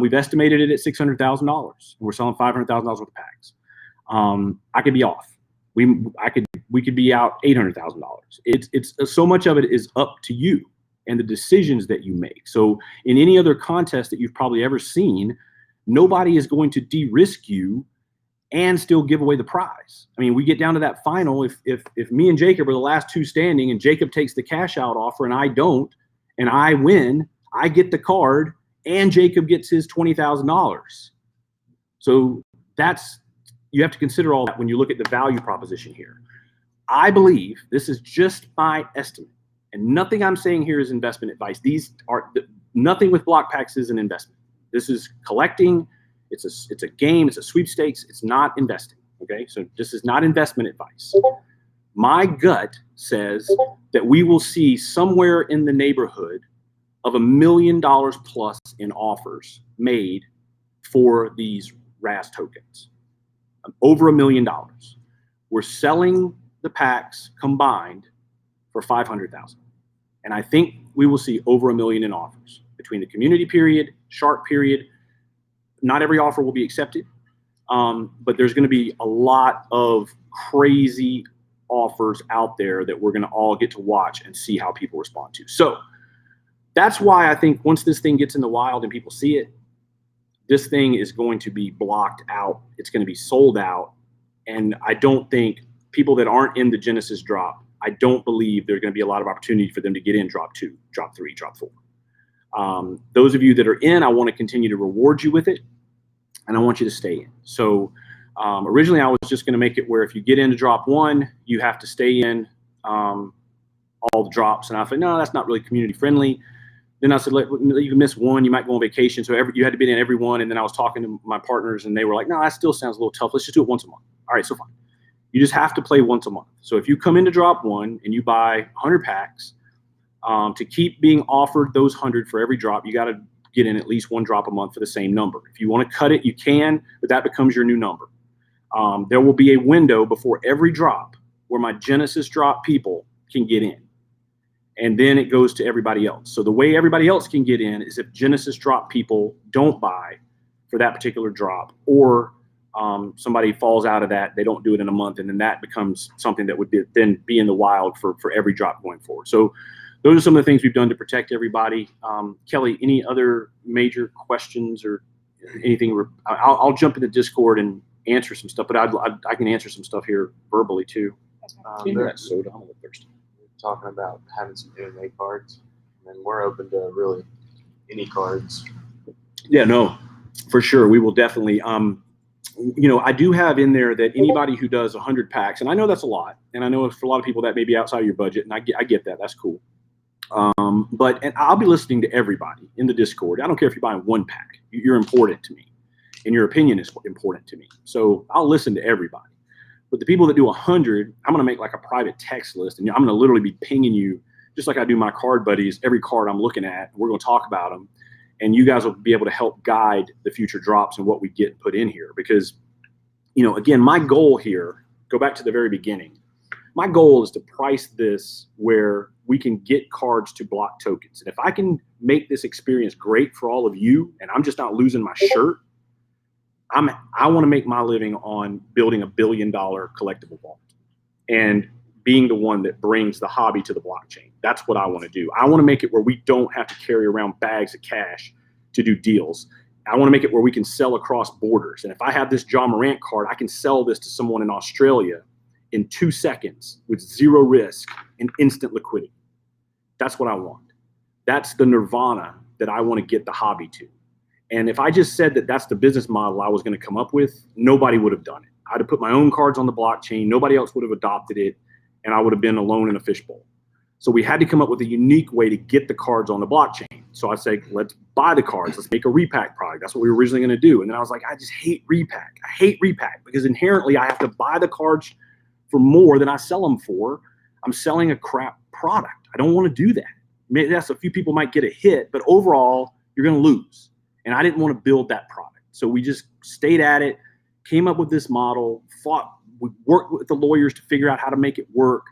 We've estimated it at $600,000. We're selling $500,000 worth of packs. I could be off. We could be out $800,000. It's so much of it is up to you and the decisions that you make. So in any other contest that you've probably ever seen, nobody is going to de-risk you and still give away the prize. I mean, we get down to that final. If me and Jacob are the last two standing and Jacob takes the cash out offer and I don't, and I win, I get the card and Jacob gets his $20,000. So you have to consider all that when you look at the value proposition here. I believe this is just my estimate, and nothing I'm saying here is investment advice. Nothing with block packs is an investment. This is collecting. It's a game. It's a sweepstakes. It's not investing. Okay, so this is not investment advice. My gut says that we will see somewhere in the neighborhood of $1 million plus in offers made for these RAS tokens. Over $1 million. We're selling the packs combined for $500,000. And I think we will see over $1 million in offers between the community period, Shark period. Not every offer will be accepted, but there's going to be a lot of crazy offers out there that we're going to all get to watch and see how people respond to. So that's why I think once this thing gets in the wild and people see it, this thing is going to be blocked out. It's going to be sold out. And I don't think people that aren't in the Genesis drop, I don't believe there's going to be a lot of opportunity for them to get in drop 2, drop 3, drop 4. Those of you that are in, I want to continue to reward you with it, and I want you to stay in. So originally I was just going to make it where if you get into drop 1, you have to stay in all the drops. And I thought, no, that's not really community friendly. Then I said, you can miss 1, you might go on vacation. So you had to be in every one. And then I was talking to my partners and they were like, no, that still sounds a little tough. Let's just do it once a month. All right, so fine. You just have to play once a month. So if you come into drop 1 and you buy 100 packs, to keep being offered those 100 for every drop, you got to get in at least 1 drop a month for the same number. If you want to cut it, you can, but that becomes your new number. There will be a window before every drop where my Genesis drop people can get in. And then it goes to everybody else. So the way everybody else can get in is if Genesis drop people don't buy for that particular drop, or somebody falls out of that, they don't do it in a month, and then that becomes something that would then be in the wild for every drop going forward. So those are some of the things we've done to protect everybody. Kelly, any other major questions or anything? I'll jump into Discord and answer some stuff, but I can answer some stuff here verbally too. Soda, I'm a little thirsty. Talking about having some MMA cards, and we're open to really any cards. Yeah, no, for sure. We will definitely. I do have in there that anybody who does 100 packs, and I know that's a lot, and I know for a lot of people that may be outside of your budget, and I get that. That's cool. But I'll be listening to everybody in the Discord. I don't care if you're buying 1 pack. You're important to me, and your opinion is important to me. So I'll listen to everybody. But the people that do 100, I'm going to make like a private text list, and I'm going to literally be pinging you just like I do my card buddies. Every card I'm looking at, we're going to talk about them, and you guys will be able to help guide the future drops and what we get put in here. Because, again, my goal here, go back to the very beginning. My goal is to price this where we can get cards to block tokens. And if I can make this experience great for all of you, and I'm just not losing my shirt, I want to make my living on building $1 billion collectible vault and being the one that brings the hobby to the blockchain. That's what I want to do. I want to make it where we don't have to carry around bags of cash to do deals. I want to make it where we can sell across borders. And if I have this John Morant card, I can sell this to someone in Australia in 2 seconds with 0 risk and instant liquidity. That's what I want. That's the nirvana that I want to get the hobby to. And if I just said that that's the business model I was going to come up with, nobody would have done it. I'd have put my own cards on the blockchain. Nobody else would have adopted it. And I would have been alone in a fishbowl. So we had to come up with a unique way to get the cards on the blockchain. So I said, let's buy the cards. Let's make a repack product. That's what we were originally going to do. And then I was like, I just hate repack. I hate repack because inherently I have to buy the cards for more than I sell them for. I'm selling a crap product. I don't want to do that. Maybe that's a few people might get a hit, but overall you're going to lose. And I didn't want to build that product. So we just stayed at it, came up with this model, we worked with the lawyers to figure out how to make it work.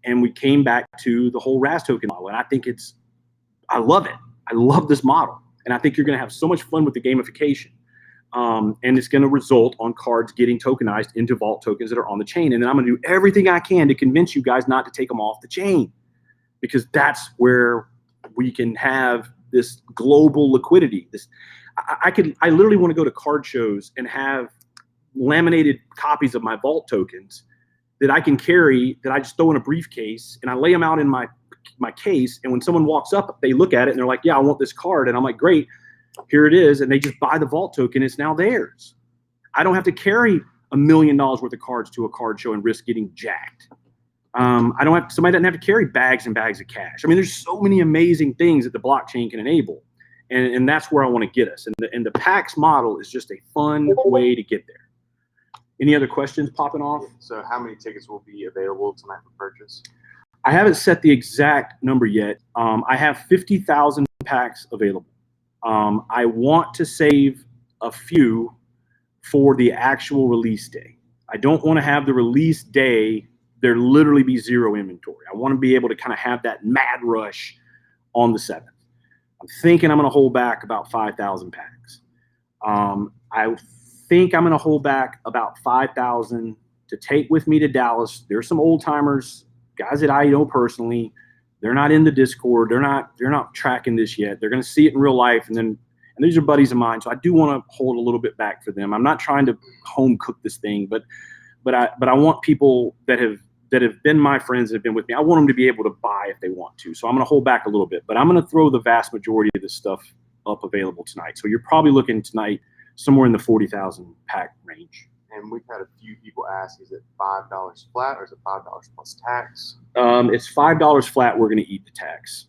And we came back to the whole RAS token model. And I think I love it. I love this model. And I think you're going to have so much fun with the gamification. And it's going to result on cards getting tokenized into vault tokens that are on the chain. And then I'm going to do everything I can to convince you guys not to take them off the chain, because that's where we can have this global liquidity. I literally want to go to card shows and have laminated copies of my vault tokens that I can carry, that I just throw in a briefcase and I lay them out in my case. And when someone walks up, they look at it and they're like, yeah, I want this card. And I'm like, great, here it is. And they just buy the vault token. It's now theirs. I don't have to carry $1 million worth of cards to a card show and risk getting jacked. Somebody doesn't have to carry bags and bags of cash. I mean, there's so many amazing things that the blockchain can enable. And that's where I want to get us. And the PAX model is just a fun way to get there. Any other questions popping off? So how many tickets will be available tonight for purchase? I haven't set the exact number yet. I have 50,000 packs available. I want to save a few for the actual release day. I don't want to have the release day there literally be 0 inventory. I want to be able to kind of have that mad rush on the 7th. I'm thinking I'm going to hold back about 5,000 packs. I think I'm going to hold back about 5,000 to take with me to Dallas. There's some old timers, guys that I know personally. They're not in the Discord. They're not tracking this yet. They're going to see it in real life, and these are buddies of mine. So I do want to hold a little bit back for them. I'm not trying to home cook this thing, but I want people that have that have been my friends that have been with me, I want them to be able to buy if they want to. So I'm going to hold back a little bit, but I'm going to throw the vast majority of this stuff up available tonight. So you're probably looking tonight somewhere in the 40,000 pack range. And we've had a few people ask, is it $5 flat or is it $5 plus tax? It's $5 flat. We're going to eat the tax.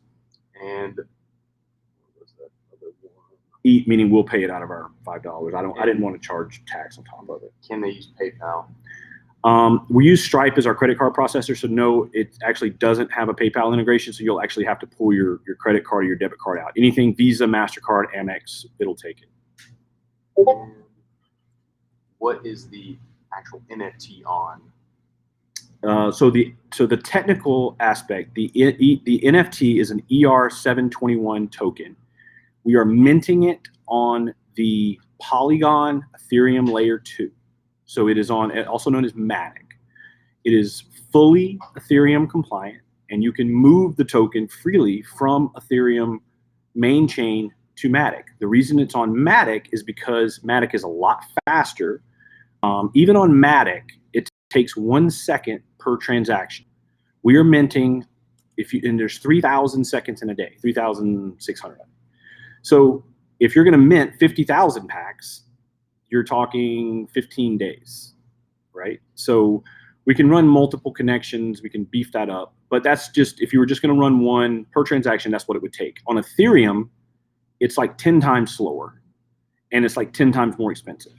And what was that other one? Eat meaning we'll pay it out of our $5. I didn't want to charge tax on top of it. Can they use PayPal? We use Stripe as our credit card processor, so no, it actually doesn't have a PayPal integration, so you'll actually have to pull your credit card or your debit card out. Anything Visa, MasterCard, Amex, it'll take it. And what is the actual NFT on? So the technical aspect, the NFT is an ER721 token. We are minting it on the Polygon Ethereum Layer 2. So it is on, also known as Matic. It is fully Ethereum compliant, and you can move the token freely from Ethereum main chain to Matic. The reason it's on Matic is because Matic is a lot faster. Even on Matic, it takes 1 second per transaction. We are minting, and there's 3,000 seconds in a day, 3,600. So if you're going to mint 50,000 packs, you're talking 15 days, right? So we can run multiple connections. We can beef that up. But that's just, if you were just going to run one per transaction, that's what it would take. On Ethereum, it's like 10 times slower, and it's like 10 times more expensive.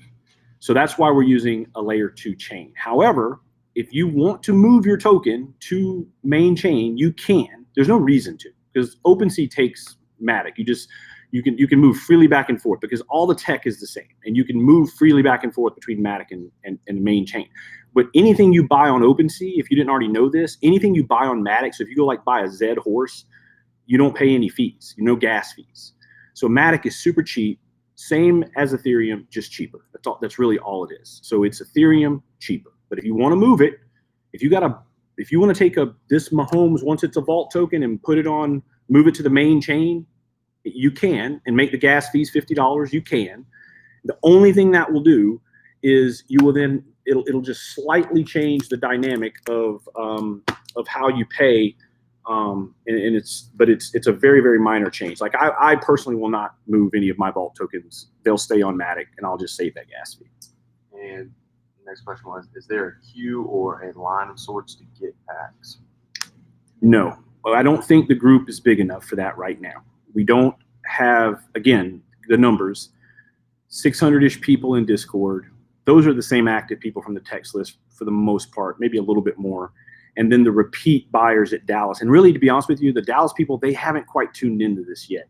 So that's why we're using a layer 2 chain. However, if you want to move your token to main chain, you can. There's no reason to, because OpenSea takes Matic. You can move freely back and forth because all the tech is the same, and you can move freely back and forth between Matic and the main chain. But anything you buy on OpenSea, if you didn't already know this, anything you buy on Matic, so if you go like buy a Zed horse, you don't pay any fees, no gas fees. So Matic is super cheap, same as Ethereum, just cheaper. That's really all it is. So it's Ethereum cheaper. But if you want to move it, if you want to take this Mahomes, once it's a vault token, and move it to the main chain, you can, and make the gas fees $50. You can. The only thing that will do is it'll just slightly change the dynamic of how you pay, and it's a very, very minor change. Like I personally will not move any of my vault tokens. They'll stay on Matic, and I'll just save that gas fee. And the next question was, is there a queue or a line of sorts to get packs? No, well, I don't think the group is big enough for that right now. We don't have, again, the numbers, 600-ish people in Discord. Those are the same active people from the text list for the most part, maybe a little bit more. And then the repeat buyers at Dallas. And really, to be honest with you, the Dallas people, they haven't quite tuned into this yet.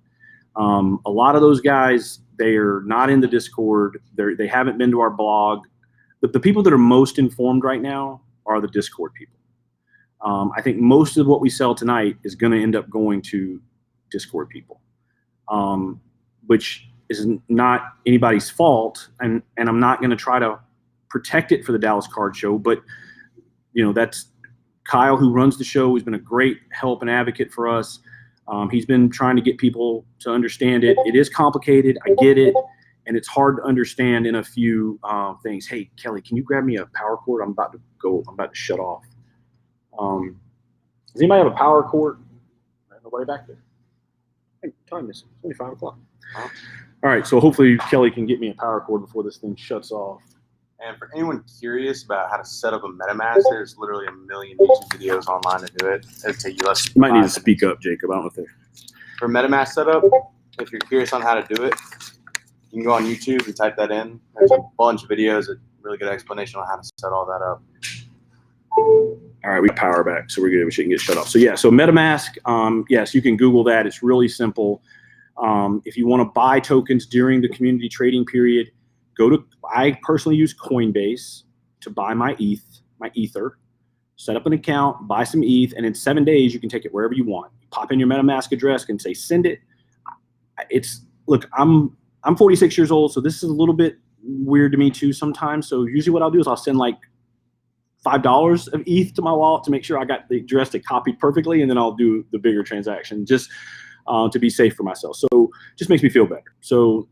A lot of those guys, they're not in the Discord. They haven't been to our blog. The people that are most informed right now are the Discord people. I think most of what we sell tonight is going to end up going to Discord people, which is not anybody's fault, and I'm not going to try to protect it for the Dallas Card Show, but that's Kyle, who runs the show, has been a great help and advocate for us. He's been trying to get people to understand it. It is complicated, I get it, and it's hard to understand in a few things. Hey, Kelly, can you grab me a power cord? I'm about to shut off. Does anybody have a power cord? Nobody back there. Hey, time is it's only 5 o'clock. All right, so hopefully Kelly can get me a power cord before this thing shuts off. And for anyone curious about how to set up a MetaMask, there's literally a million YouTube videos online to do it. It'll take you less than You might need to 5 speak minutes. up, Jacob. I don't know if they're... For MetaMask setup, if you're curious on how to do it, you can go on YouTube and type that in. There's a bunch of videos, a really good explanation on how to set all that up. All right, we power back, so we're good. We shouldn't get shut off. So yeah, so MetaMask, yes, you can Google that. It's really simple. If you want to buy tokens during the community trading period, I personally use Coinbase to buy my Ether, set up an account, buy some ETH, and in 7 days, you can take it wherever you want. You pop in your MetaMask address and say, send it. Look, I'm 46 years old, so this is a little bit weird to me too sometimes. So usually what I'll do is I'll send like $5 of ETH to my wallet to make sure I got the address to copy perfectly, and then I'll do the bigger transaction just to be safe for myself. So just makes me feel better. So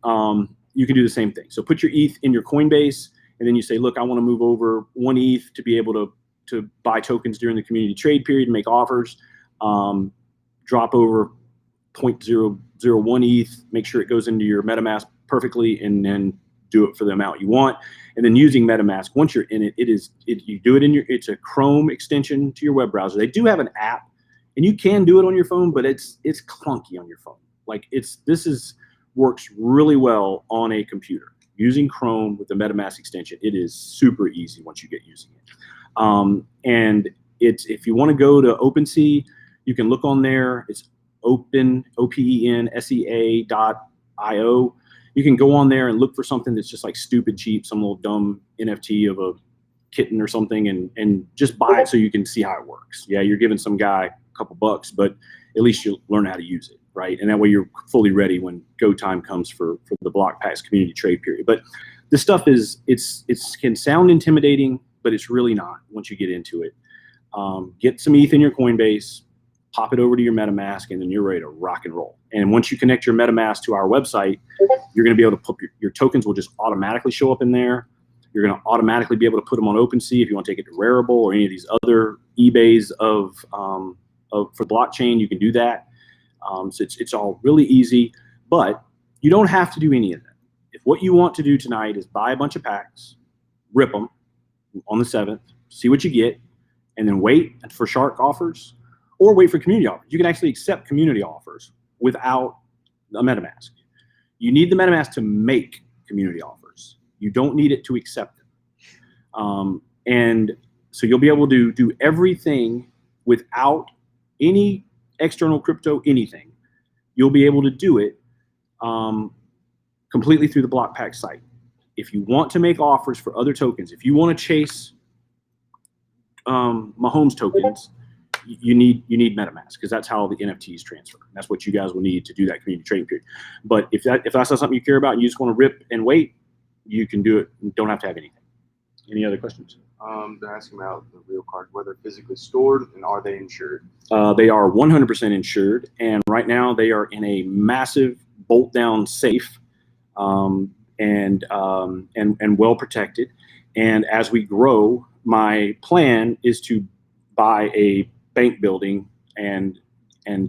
you can do the same thing. So put your ETH in your Coinbase, and then you say, look, I want to move over 1 ETH to be able to to buy tokens during the community trade period and make offers. Drop over 0.001 ETH, make sure it goes into your MetaMask perfectly, and then do it for the amount you want. And then using MetaMask, once you're in it, you do it in it's a Chrome extension to your web browser. They do have an app, and you can do it on your phone, but it's clunky on your phone. Like works really well on a computer. Using Chrome with the MetaMask extension, it is super easy once you get using it. And if you want to go to OpenSea, you can look on there. It's OpenSea.io. You can go on there and look for something that's just like stupid cheap, some little dumb NFT of a kitten or something, and just buy it so you can see how it works. Yeah, you're giving some guy a couple bucks, but at least you'll learn how to use it. Right, and that way you're fully ready when go time comes for the BlockPax community trade period. But this stuff can sound intimidating, but it's really not once you get into it. Get some ETH in your Coinbase, pop it over to your MetaMask, and then you're ready to rock and roll. And once you connect your MetaMask to our website, you're going to be able to put your tokens will just automatically show up in there. You're going to automatically be able to put them on OpenSea if you want to take it to Rarible or any of these other eBays for blockchain. You can do that. So it's all really easy, but you don't have to do any of that. If what you want to do tonight is buy a bunch of packs, rip them on the 7th, see what you get, and then wait for shark offers or wait for community offers. You can actually accept community offers without a MetaMask. You need the MetaMask to make community offers. You don't need it to accept them. And so you'll be able to do everything without any external crypto, anything. You'll be able to do it completely through the BlockPax site. If you want to make offers for other tokens, if you want to chase Mahomes tokens, you need MetaMask, because that's how the NFTs transfer. That's what you guys will need to do that community trading period. But if that's not something you care about and you just want to rip and wait, you can do it. You don't have to have anything. Any other questions? They're asking about the real cards, whether physically stored and are they insured? They are 100% insured, and right now they are in a massive bolt-down safe, and well protected. And as we grow, my plan is to buy a bank building and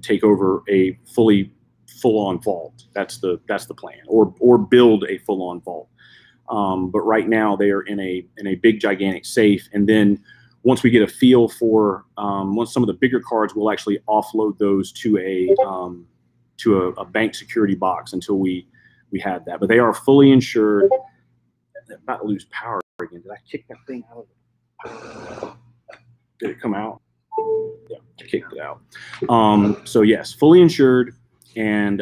take over a full-on vault. That's the plan, or build a full-on vault. But right now they are in a big gigantic safe, and then once we get a feel for once some of the bigger cards, we'll actually offload those to a bank security box until we have that. But they are fully insured. They're about to lose power again. Did I kick that thing out of it? Did it come out? Yeah, I kicked it out. So yes, fully insured and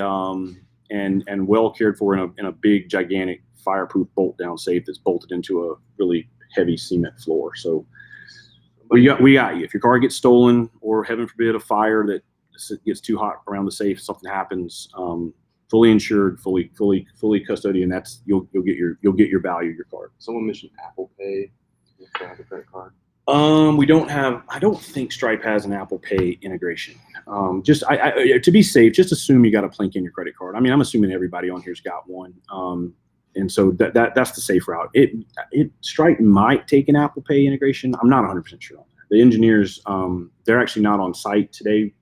well cared for in a big gigantic fireproof bolt-down safe that's bolted into a really heavy cement floor. So we got you. If your car gets stolen, or heaven forbid a fire that gets too hot around the safe, something happens, fully insured, fully custodian. That's you'll get your value of your card. Someone mentioned Apple Pay. If they have a credit card. We don't have. I don't think Stripe has an Apple Pay integration. To be safe, just assume you got a Plink in your credit card. I mean, I'm assuming everybody on here's got one. And so that's the safe route. Stripe might take an Apple Pay integration. I'm not 100% sure on that. The engineers, they're actually not on site today,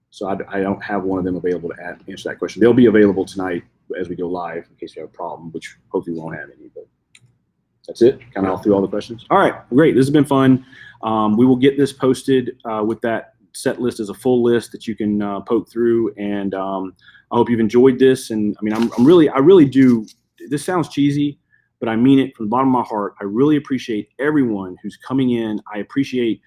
so I don't have one of them available to answer that question. They'll be available tonight as we go live in case you have a problem, which hopefully we won't have any. But that's it. Kind of all through all the questions. All right, great. This has been fun. We will get this posted with that set list as a full list that you can poke through, and I hope you've enjoyed this. And I mean, I really do. This sounds cheesy, but I mean it from the bottom of my heart. I really appreciate everyone who's coming in. I appreciate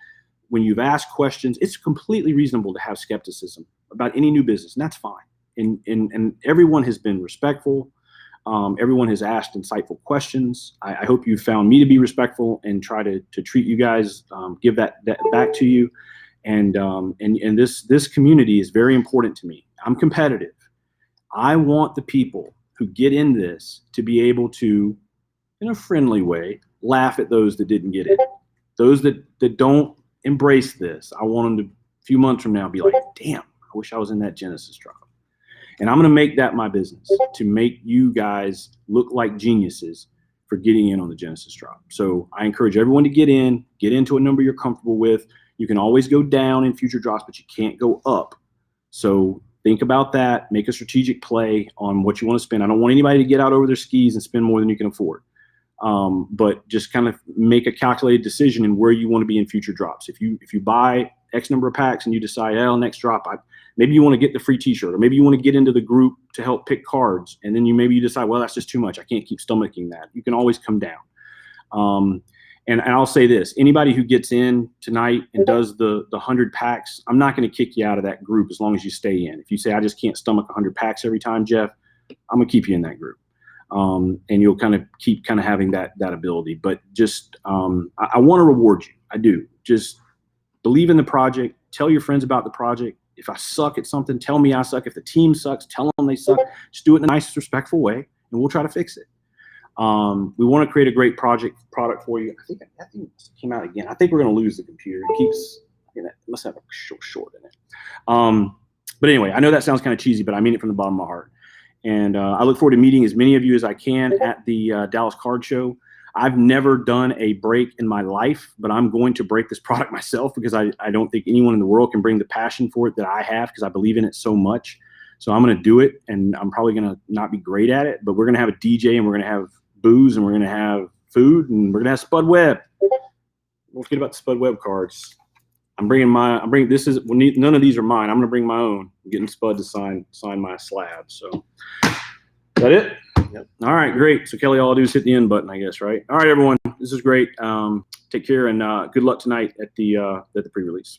when you've asked questions. It's completely reasonable to have skepticism about any new business, and that's fine. And everyone has been respectful. Everyone has asked insightful questions. I hope you found me to be respectful and try to treat you guys, give that back to you. And this community is very important to me. I'm competitive. I want the people who get in this to be able to, in a friendly way, laugh at those that didn't get it. Those that don't embrace this, I want them to, a few months from now, be like, damn, I wish I was in that Genesis truck. And I'm going to make that my business, to make you guys look like geniuses for getting in on the Genesis drop. So I encourage everyone to get into a number you're comfortable with. You can always go down in future drops, but you can't go up. So think about that. Make a strategic play on what you want to spend. I don't want anybody to get out over their skis and spend more than you can afford. But just kind of make a calculated decision in where you want to be in future drops. If you buy X number of packs and you decide, next drop, maybe you want to get the free t-shirt, or maybe you want to get into the group to help pick cards. And then maybe you decide, well, that's just too much. I can't keep stomaching that. You can always come down. And I'll say this, anybody who gets in tonight and does the 100 packs, I'm not going to kick you out of that group as long as you stay in. If you say, I just can't stomach 100 packs every time, Jeff, I'm going to keep you in that group. And you'll kind of keep having that ability. But just, I want to reward you. I do. Just believe in the project. Tell your friends about the project. If I suck at something, tell me I suck. If the team sucks, tell them they suck. Just do it in a nice, respectful way, and we'll try to fix it. We want to create a great product for you. I think it came out again. I think we're going to lose the computer. It keeps, it must have a short in it. But anyway, I know that sounds kind of cheesy, but I mean it from the bottom of my heart. And I look forward to meeting as many of you as I can at the Dallas Card Show. I've never done a break in my life, but I'm going to break this product myself because I don't think anyone in the world can bring the passion for it that I have, because I believe in it so much. So I'm going to do it, and I'm probably going to not be great at it, but we're going to have a DJ, and we're going to have booze, and we're going to have food, and we're going to have Spud Webb. Don't forget about the Spud Webb cards. None of these are mine. I'm going to bring my own. I'm getting Spud to sign my slab. So is that it? Yep. All right, great. So Kelly, all I'll do is hit the end button, I guess, right? All right, everyone. This is great. Take care, and good luck tonight at the pre-release.